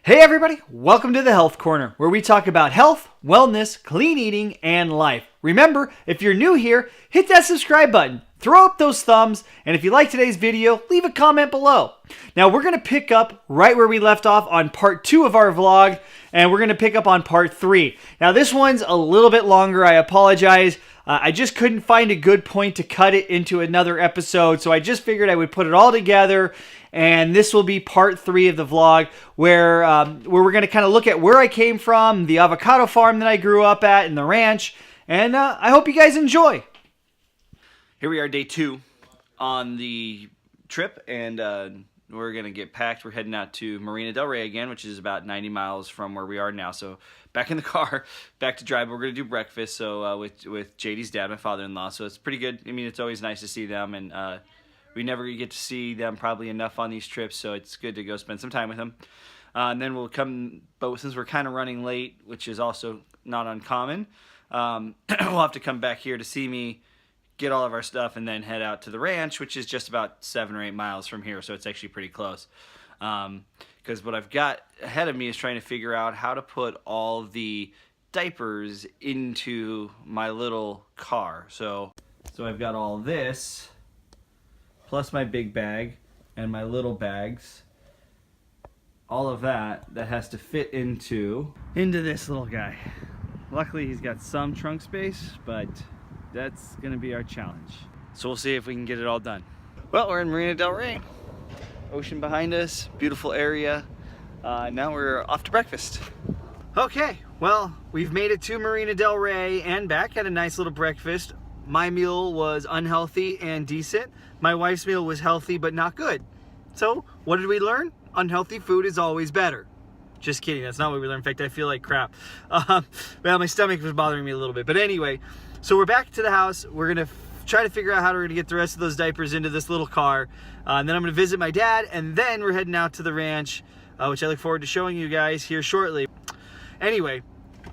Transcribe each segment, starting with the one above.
Hey everybody, welcome to the Health Corner, where we talk about health, wellness, clean eating, and life. Remember, if you're new here, hit that subscribe button, throw up those thumbs, and if you like today's video, leave a comment below. Now we're going to pick up right where we left off on part 2 of our vlog, and we're going to pick up on part 3. Now this one's a little bit longer, I apologize. I just couldn't find a good point to cut it into another episode, so I just figured I would put it all together. And this will be part 3 of the vlog where we're going to kind of look at where I came from, the avocado farm that I grew up at, and the ranch. And I hope you guys enjoy. Here we are, day 2 on the trip, and we're going to get packed. We're heading out to Marina Del Rey again, which is about 90 miles from where we are now. So back in the car, back to drive. We're going to do breakfast with JD's dad, my father-in-law. So it's pretty good. I mean, it's always nice to see them, and we never get to see them probably enough on these trips, so it's good to go spend some time with them. And then we'll come, but since we're kind of running late, which is also not uncommon, we'll have to come back here to see me get all of our stuff and then head out to the ranch, which is just about 7 or 8 miles from here, so it's actually pretty close. Because what I've got ahead of me is trying to figure out how to put all the diapers into my little car. So I've got all this, plus my big bag and my little bags, all of that has to fit into this little guy. Luckily he's got some trunk space, but that's gonna be our challenge. So we'll see if we can get it all done. Well, we're in Marina Del Rey. Ocean behind us, beautiful area. Now we're off to breakfast. Okay, well, we've made it to Marina Del Rey and back. Had a nice little breakfast. My meal was unhealthy and decent. My wife's meal was healthy but not good. So what did we learn? Unhealthy food is always better. Just kidding, that's not what we learned. In fact, I feel like crap. Well, my stomach was bothering me a little bit. But anyway, so we're back to the house. We're gonna try to figure out how we're gonna get the rest of those diapers into this little car. And then I'm gonna visit my dad, and then we're heading out to the ranch, which I look forward to showing you guys here shortly. Anyway,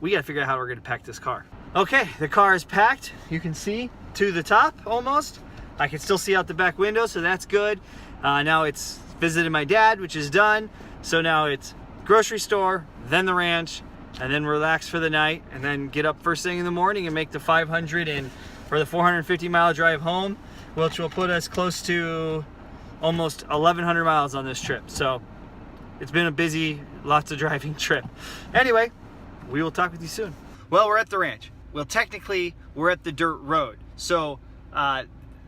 we gotta figure out how we're gonna pack this car. Okay, the car is packed. You can see to the top almost. I can still see out the back window, so that's good. Now it's visited my dad, which is done. So now it's grocery store, then the ranch, and then relax for the night, and then get up first thing in the morning and make the 450 mile drive home, which will put us close to almost 1,100 miles on this trip. So it's been a busy, lots of driving trip. Anyway, we will talk with you soon. Well, we're at the ranch. Well, technically, we're at the dirt road. So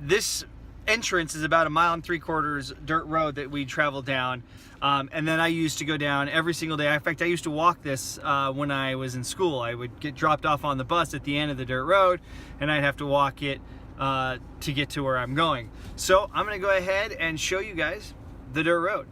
this entrance is about 1.75 miles dirt road that we travel down. And then I used to go down every single day. In fact, I used to walk this when I was in school. I would get dropped off on the bus at the end of the dirt road, and I'd have to walk it to get to where I'm going. So I'm gonna go ahead and show you guys the dirt road.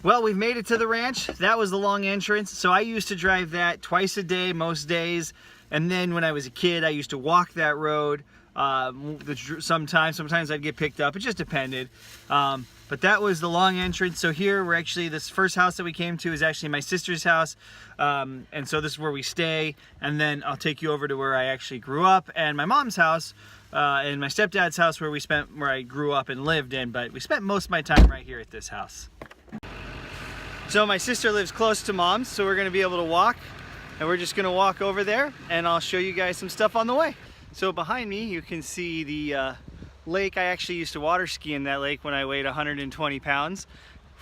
Well, we've made it to the ranch. That was the long entrance. So I used to drive that twice a day, most days. And then when I was a kid, I used to walk that road. Sometimes I'd get picked up. It just depended. But that was the long entrance. So here we're actually, this first house that we came to is actually my sister's house. And so this is where we stay. And then I'll take you over to where I actually grew up, and my mom's house, and my stepdad's house where I grew up and lived in. But we spent most of my time right here at this house. So my sister lives close to Mom's, so we're gonna be able to walk, and we're just gonna walk over there, and I'll show you guys some stuff on the way. So behind me, you can see the lake. I actually used to water ski in that lake when I weighed 120 pounds,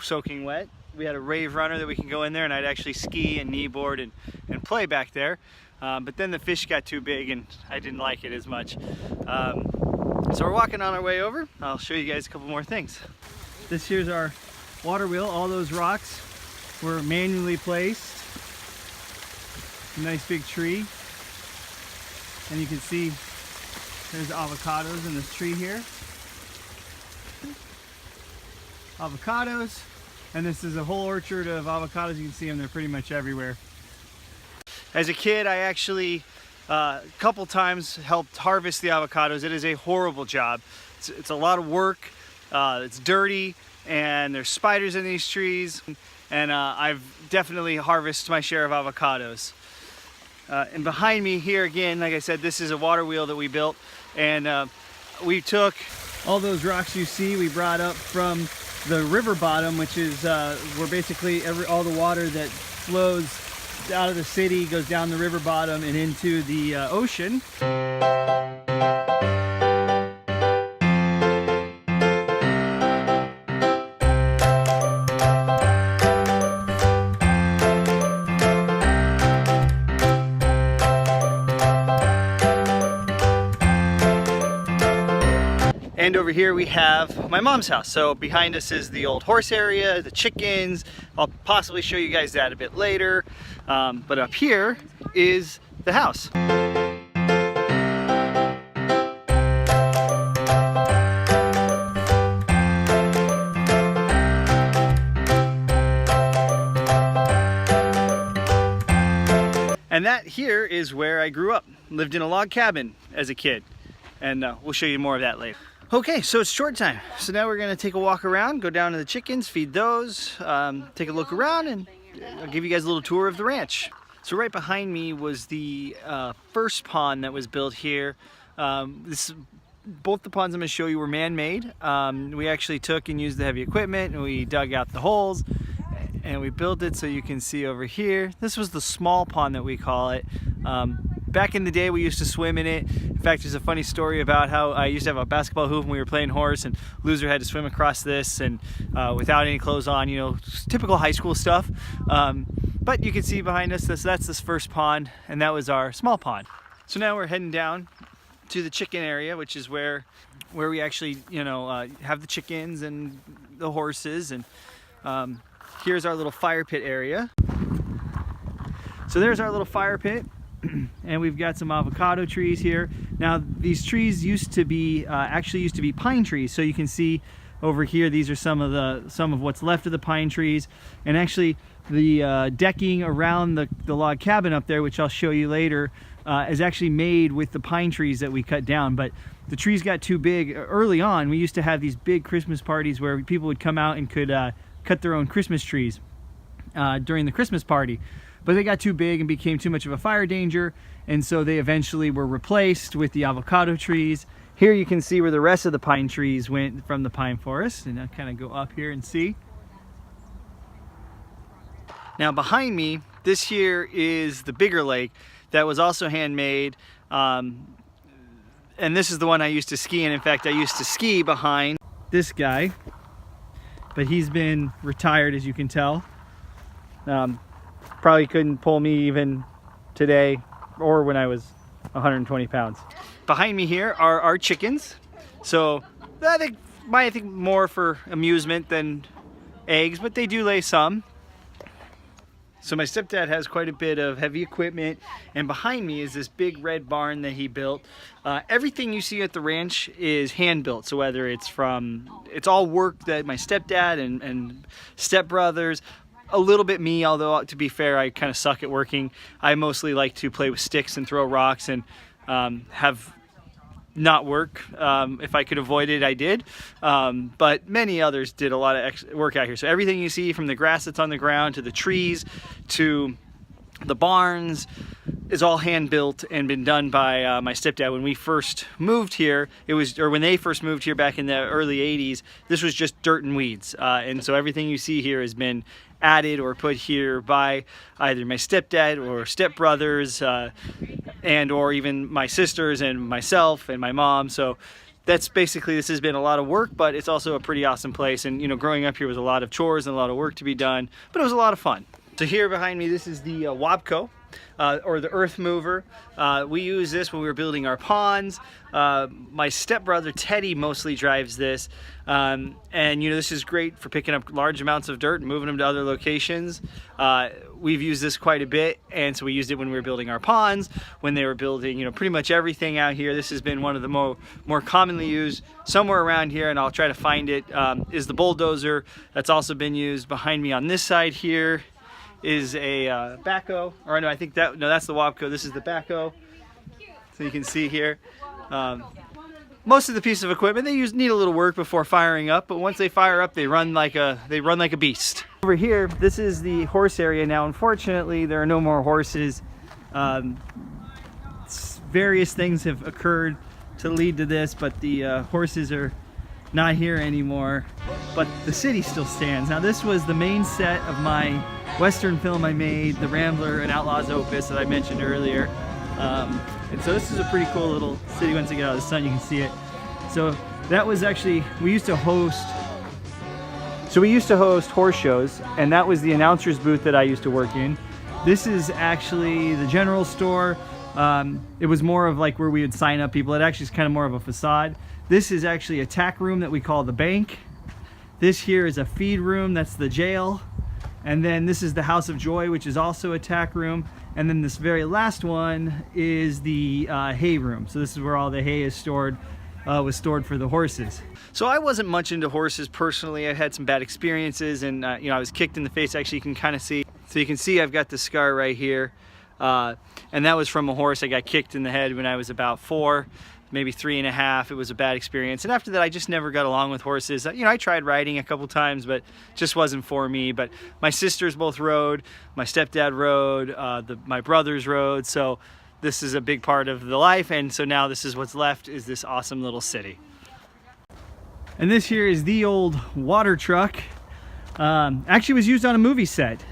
soaking wet. We had a rave runner that we can go in there, and I'd actually ski and kneeboard and play back there. But then the fish got too big, and I didn't like it as much. So we're walking on our way over. I'll show you guys a couple more things. This here's our water wheel. All those rocks were manually placed. A nice big tree. And you can see there's avocados in this tree here. Avocados. And this is a whole orchard of avocados. You can see them, they're pretty much everywhere. As a kid, I actually a couple times helped harvest the avocados. It is a horrible job. It's a lot of work. It's dirty, and there's spiders in these trees. And I've definitely harvested my share of avocados. And behind me here again, like I said, this is a water wheel that we built. And we took all those rocks you see, we brought up from the river bottom, which is where basically all the water that flows out of the city goes down the river bottom and into the ocean. And over here we have my mom's house. So behind us is the old horse area, the chickens. I'll possibly show you guys that a bit later. But up here is the house. And that here is where I grew up. Lived in a log cabin as a kid. And we'll show you more of that later. Okay, so it's short time. So now we're gonna take a walk around, go down to the chickens, feed those, take a look around, and I'll give you guys a little tour of the ranch. So right behind me was the first pond that was built here. Both the ponds I'm gonna show you were man-made. We actually took and used the heavy equipment, and we dug out the holes, and we built it so you can see over here. This was the small pond that we call it. Back in the day, we used to swim in it. In fact, there's a funny story about how I used to have a basketball hoop when we were playing horse, and loser had to swim across this and without any clothes on, you know, typical high school stuff. But you can see behind us, that's this first pond, and that was our small pond. So now we're heading down to the chicken area, which is where we actually, you know, have the chickens and the horses. And here's our little fire pit area. So there's our little fire pit. And we've got some avocado trees here. Now these trees used to be actually used to be pine trees. So you can see over here, these are some of what's left of the pine trees. And actually the decking around the log cabin up there, which I'll show you later, is actually made with the pine trees that we cut down. But the trees got too big early on. We used to have these big Christmas parties where people would come out and could cut their own Christmas trees during the Christmas party. But they got too big and became too much of a fire danger, and so they eventually were replaced with the avocado trees. Here you can see where the rest of the pine trees went from the pine forest, and I'll kind of go up here and see. Now behind me, this here is the bigger lake that was also handmade, and this is the one I used to ski in. In fact, I used to ski behind this guy, but he's been retired, as you can tell. Probably couldn't pull me even today or when I was 120 pounds. Behind me here are our chickens. So I think more for amusement than eggs, but they do lay some. So my stepdad has quite a bit of heavy equipment, and behind me is this big red barn that he built. Everything you see at the ranch is hand built. So whether it's all work that my stepdad and stepbrothers, a little bit me, although to be fair, I kind of suck at working. I mostly like to play with sticks and throw rocks and have not work. If I could avoid it, I did. But many others did a lot of work out here. So everything you see, from the grass that's on the ground to the trees to the barns, is all hand built and been done by my stepdad. When we first moved here, when they first moved here back in the early 80s, this was just dirt and weeds. And so everything you see here has been added or put here by either my stepdad or stepbrothers, and or even my sisters and myself and my mom. So that's basically, this has been a lot of work, but it's also a pretty awesome place. And you know, growing up here was a lot of chores and a lot of work to be done, but it was a lot of fun. So here behind me, this is the Wabco. or the earth mover. We use this when we were building our ponds. My stepbrother Teddy mostly drives this, and you know, this is great for picking up large amounts of dirt and moving them to other locations. We've used this quite a bit, and so we used it when we were building our ponds, when they were building, you know, pretty much everything out here. This has been one of the more commonly used. Somewhere around here, and I'll try to find it, is the bulldozer. That's also been used. Behind me on this side here is a backhoe, or no, I think that, no, that's the Wabco. This is the backhoe. So you can see here, most of the pieces of equipment they need a little work before firing up, but once they fire up, they run like a beast. Over here, this is the horse area now. Unfortunately, there are no more horses. Various things have occurred to lead to this, but the horses are not here anymore. But the city still stands. Now, this was the main set of my Western film I made, The Rambler and Outlaws Opus, that I mentioned earlier. And so this is a pretty cool little city. Once I get out of the sun, you can see it. So that was actually, we used to host horse shows, and that was the announcer's booth that I used to work in. This is actually the general store. It was more of like where we would sign up people. It actually is kind of more of a facade. This is actually a tack room that we call the bank. This here is a feed room, that's the jail. And then this is the House of Joy, which is also a tack room. And then this very last one is the hay room. So this is where all the hay is stored, was stored for the horses. So I wasn't much into horses personally. I had some bad experiences, and you know, I was kicked in the face. Actually, you can kind of see. So you can see I've got the scar right here. And that was from a horse. I got kicked in the head when I was about 4, maybe 3.5. It was a bad experience. And after that, I just never got along with horses. You know, I tried riding a couple times, but just wasn't for me. But my sisters both rode, my stepdad rode, my brothers rode. So this is a big part of the life. And so now this is what's left, is this awesome little city. And this here is the old water truck. Actually was used on a movie set.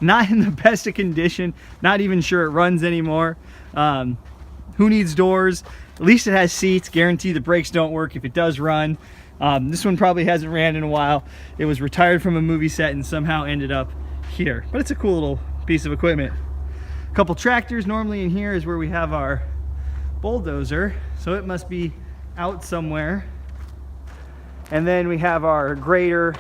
Not in the best of condition, not even sure it runs anymore. Who needs doors? At least it has seats, guarantee the brakes don't work if it does run. This one probably hasn't ran in a while. It was retired from a movie set and somehow ended up here. But it's a cool little piece of equipment. A couple tractors. Normally in here is where we have our bulldozer, so it must be out somewhere. And then we have our grader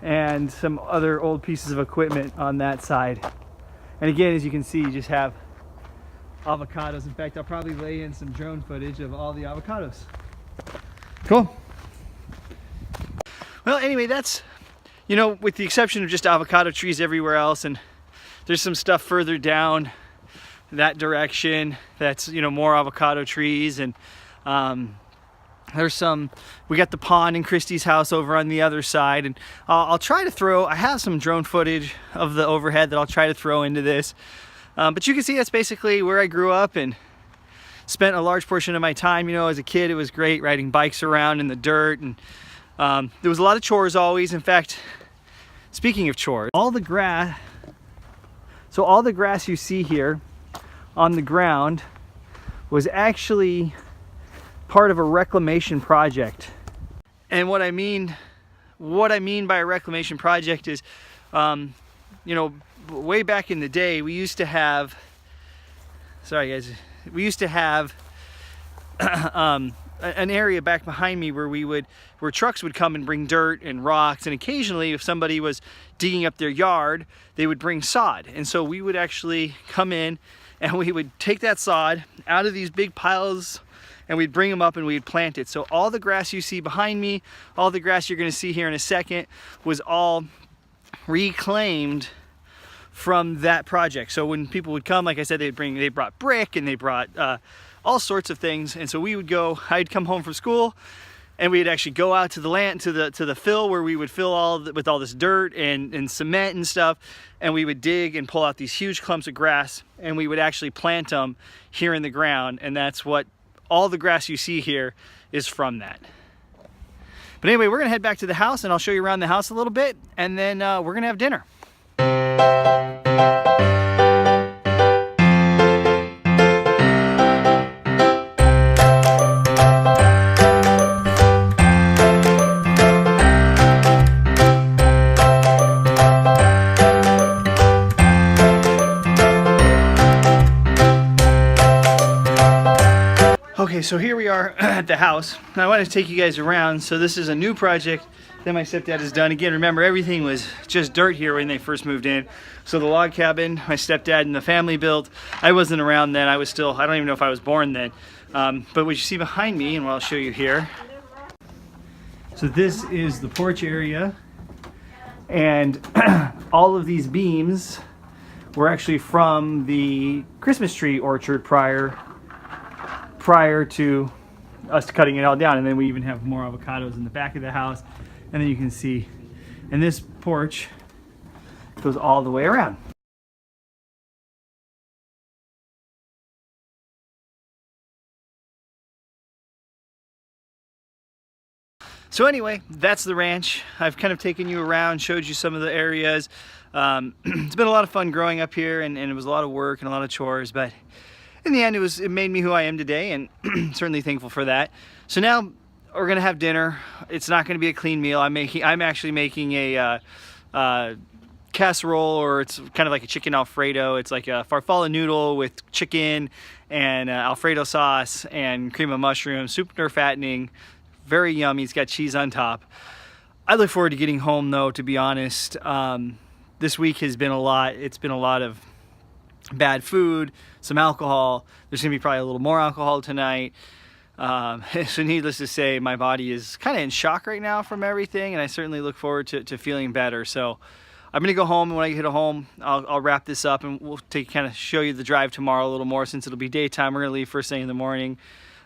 and some other old pieces of equipment on that side. And again, as you can see, you just have avocados. In fact, I'll probably lay in some drone footage of all the avocados. Cool. Well, anyway, that's, you know, with the exception of just avocado trees everywhere else, and there's some stuff further down that direction that's, you know, more avocado trees, and there's some, we got the pond in Christy's house over on the other side, and I'll try to throw, I have some drone footage of the overhead that I'll try to throw into this. But you can see that's basically where I grew up and spent a large portion of my time. You know, as a kid, it was great riding bikes around in the dirt, and there was a lot of chores always. In fact, speaking of chores, all the grass you see here on the ground was actually part of a reclamation project. And what I mean by a reclamation project is, you know, way back in the day, we used to have, sorry guys, we used to have an area back behind me where trucks would come and bring dirt and rocks, and occasionally if somebody was digging up their yard, they would bring sod. And so we would actually come in and we would take that sod out of these big piles and we'd bring them up and we'd plant it. So all the grass you see behind me, all the grass you're gonna see here in a second, was all reclaimed from that project. So when people would come, like I said, they brought brick and they brought all sorts of things. And so I'd come home from school and we'd actually go out to the land, to the fill, where we would fill with all this dirt and cement and stuff, and we would dig and pull out these huge clumps of grass, and we would actually plant them here in the ground. And that's what all the grass you see here is from that. But anyway, we're gonna head back to the house and I'll show you around the house a little bit, and then we're gonna have dinner. so here we are at the house. I want to take you guys around. So this is a new project that my stepdad has done. Again, remember, everything was just dirt here when they first moved in. So the log cabin my stepdad and the family built, I wasn't around then. I was still, I don't even know if I was born then. But what you see behind me, and what I'll show you here. So this is the porch area. And all of these beams were actually from the Christmas tree orchard prior to us cutting it all down. And then we even have more avocados in the back of the house. And then you can see, and this porch goes all the way around. So anyway, that's the ranch. I've kind of taken you around, showed you some of the areas. It's been a lot of fun growing up here, and it was a lot of work and a lot of chores, but in the end it made me who I am today, and certainly thankful for that. So now we're gonna have dinner. It's not gonna be a clean meal. I'm actually making a casserole, or it's kind of like a chicken Alfredo. It's like a farfalle noodle with chicken and Alfredo sauce and cream of mushroom, super fattening. Very yummy. It's got cheese on top. I look forward to getting home though, to be honest. This week has been a lot. It's been a lot of bad food, some alcohol. There's gonna be probably a little more alcohol tonight. So needless to say, my body is kind of in shock right now from everything, and I certainly look forward to feeling better. So I'm gonna go home, and when I get home, I'll wrap this up, and we'll kind of show you the drive tomorrow a little more, since it'll be daytime. We're gonna leave first thing in the morning.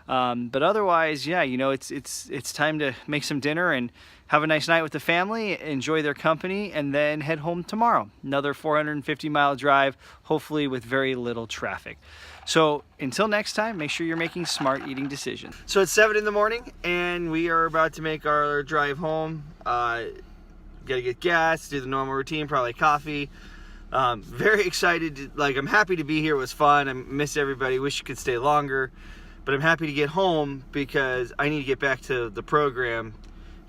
But otherwise, yeah, you know, it's time to make some dinner and have a nice night with the family, enjoy their company, and then head home tomorrow. Another 450-mile drive, hopefully with very little traffic. So until next time, make sure you're making smart eating decisions. So it's 7 in the morning, and we are about to make our drive home. Gotta get gas, do the normal routine, probably coffee. Very excited, I'm happy to be here. It was fun. I miss everybody, wish you could stay longer. But I'm happy to get home because I need to get back to the program,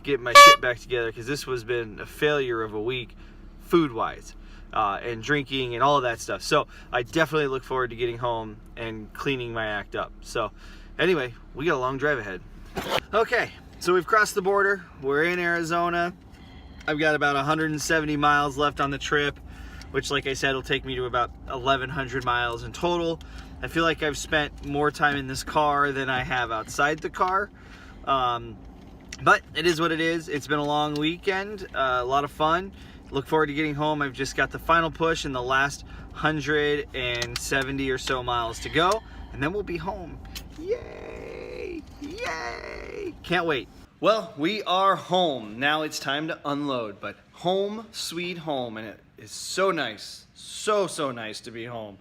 get my shit back together, because this has been a failure of a week food-wise, and drinking and all of that stuff. So I definitely look forward to getting home and cleaning my act up. So anyway, we got a long drive ahead. Okay, so we've crossed the border. We're in Arizona. I've got about 170 miles left on the trip, which, like I said, will take me to about 1,100 miles in total. I feel like I've spent more time in this car than I have outside the car. But it is what it is. It's been a long weekend, a lot of fun. Look forward to getting home. I've just got the final push in the last 170 or so miles to go, and then we'll be home. Yay! Yay! Can't wait. Well, we are home. Now it's time to unload, but home sweet home, and it is so nice. So nice to be home.